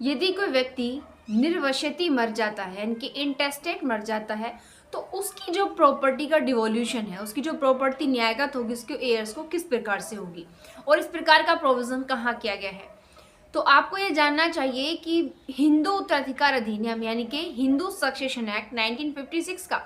यदि कोई व्यक्ति निर्वसति मर जाता है यानी कि इंटेस्टेट मर जाता है तो उसकी जो प्रॉपर्टी का डिवोल्यूशन है, उसकी जो प्रॉपर्टी न्यायगत होगी उसके एयर्स को किस प्रकार से होगी और इस प्रकार का प्रोविजन कहाँ किया गया है। तो आपको ये जानना चाहिए कि हिंदू उत्तराधिकार अधिनियम यानी कि हिंदू सक्सेशन एक्ट 1956 का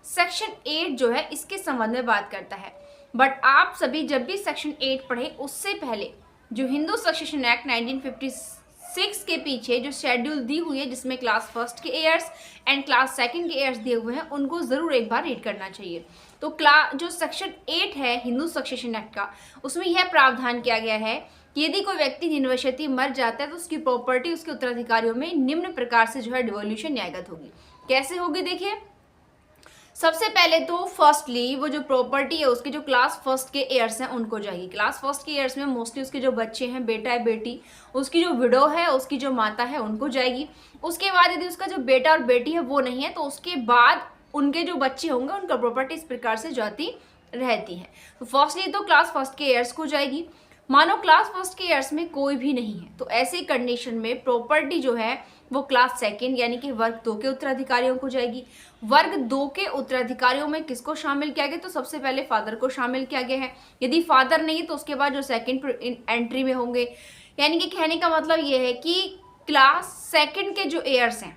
सेक्शन 8 जो है इसके संबंध में बात करता है। बट आप सभी जब भी सेक्शन 8 पढ़े उससे पहले जो हिंदू सक्सेशन एक्ट 1956 के पीछे जो शेड्यूल दी हुई है जिसमें क्लास फर्स्ट के एयर्स एंड क्लास सेकंड के एयर्स दिए हुए हैं उनको जरूर एक बार रीड करना चाहिए। तो जो सेक्शन 8 है हिंदू सक्सेशन एक्ट का, उसमें यह प्रावधान किया गया है कि यदि कोई व्यक्ति निर्वसति मर जाता है तो उसकी प्रॉपर्टी उसके उत्तराधिकारियों में निम्न प्रकार से जो है डिवोल्यूशन न्यायगत होगी। कैसे होगी देखिए, सबसे पहले तो फर्स्टली वो जो प्रॉपर्टी है उसके जो क्लास फर्स्ट के एयर्स हैं उनको जाएगी। क्लास फर्स्ट के एयर्स में मोस्टली उसके जो बच्चे हैं, बेटा है बेटी, उसकी जो विडो है, उसकी जो माता है उनको जाएगी। उसके बाद यदि उसका जो बेटा और बेटी है वो नहीं है तो उसके बाद उनके जो बच्चे होंगे उनका प्रॉपर्टी इस प्रकार से जाती रहती है। तो फर्स्टली तो क्लास फर्स्ट के एयर्स को जाएगी। मानो क्लास फर्स्ट के ईयर्स में कोई भी नहीं है तो ऐसी कंडीशन में प्रॉपर्टी जो है वो क्लास सेकंड यानी कि वर्ग 2 के उत्तराधिकारियों को जाएगी। वर्ग 2 के उत्तराधिकारियों में किसको शामिल किया गया, तो सबसे पहले फादर को शामिल किया गया है। यदि फादर नहीं तो उसके बाद जो सेकंड एंट्री में होंगे, यानी कि कहने का मतलब ये है कि क्लास सेकंड के जो एयर्स हैं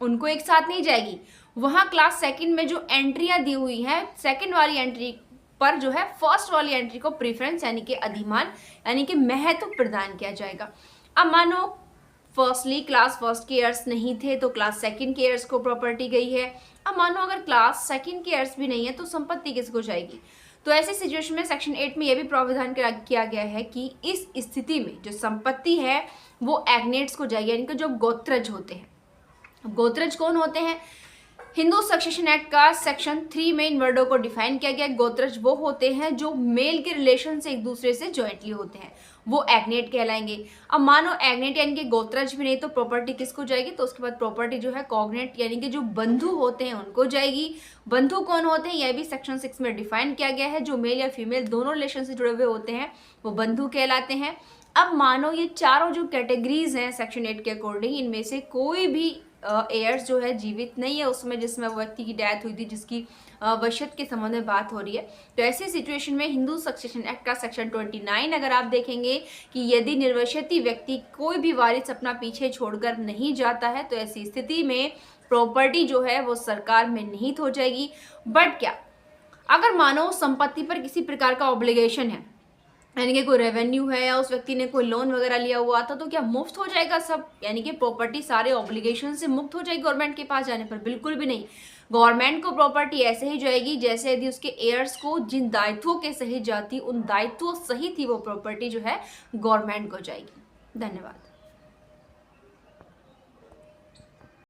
उनको एक साथ नहीं जाएगी। वहाँ क्लास सेकंड में जो एंट्रियां दी हुई हैं सेकंड वाली एंट्री पर जो है फर्स्ट वाली एंट्री को प्रेफरेंस यानी कि अधिमान यानी कि महत्व प्रदान किया जाएगा। अब मानो फर्स्टली क्लास फर्स्ट के एयर्स नहीं थे तो क्लास सेकंड के एयर्स को प्रॉपर्टी गई है। अब मानो अगर क्लास सेकंड के एयर्स भी नहीं है तो संपत्ति किसको जाएगी। तो ऐसे सिचुएशन में सेक्शन 8 में यह भी प्रावधान किया गया है कि इस स्थिति में जो संपत्ति है वो एग्नेट्स को जाएगी, यानी कि जो गोत्रज होते हैं। गोत्रज कौन होते हैं, हिंदू सक्सेशन एक्ट का सेक्शन 3 में इन वर्डों को डिफाइन किया गया। गोत्रज वो होते हैं जो मेल के रिलेशन से एक दूसरे से जॉइंटली होते हैं, वो एग्नेट कहलाएंगे। अब मानो एग्नेट यानी कि गोत्रज भी नहीं तो प्रॉपर्टी किसको जाएगी, तो उसके बाद प्रॉपर्टी जो है कॉग्नेट यानी कि जो बंधु होते हैं उनको जाएगी। बंधु कौन होते हैं यह भी सेक्शन 6 में डिफाइन किया गया है। जो मेल या फीमेल दोनों रिलेशन से जुड़े हुए होते हैं वो बंधु कहलाते हैं। अब मानो ये चारों जो कैटेगरीज हैं सेक्शन 8 के अकॉर्डिंग, इनमें से कोई भी एयर्स जो है जीवित नहीं है उसमें जिसमें व्यक्ति की डेथ हुई थी, जिसकी वसीयत के संबंध में बात हो रही है। तो ऐसी सिचुएशन में हिंदू सक्सेशन एक्ट का सेक्शन 29 अगर आप देखेंगे कि यदि निर्वसति व्यक्ति कोई भी वारिस अपना पीछे छोड़कर नहीं जाता है तो ऐसी स्थिति में प्रॉपर्टी जो है वो सरकार में निहित हो जाएगी। बट क्या अगर मानो संपत्ति पर किसी प्रकार का ऑब्लिगेशन है, यानी कि कोई रेवेन्यू है या उस व्यक्ति ने कोई लोन वगैरह लिया हुआ था, तो क्या मुफ्त हो जाएगा सब, यानी कि प्रॉपर्टी सारे ऑब्लिगेशन से मुक्त हो जाएगी गवर्नमेंट के पास जाने पर? बिल्कुल भी नहीं। गवर्नमेंट को प्रॉपर्टी ऐसे ही जाएगी जैसे यदि उसके एयर्स को जिन दायित्वों के सहित जाती उन दायित्वों सहित ही वो प्रॉपर्टी जो है गवर्नमेंट को जाएगी। धन्यवाद।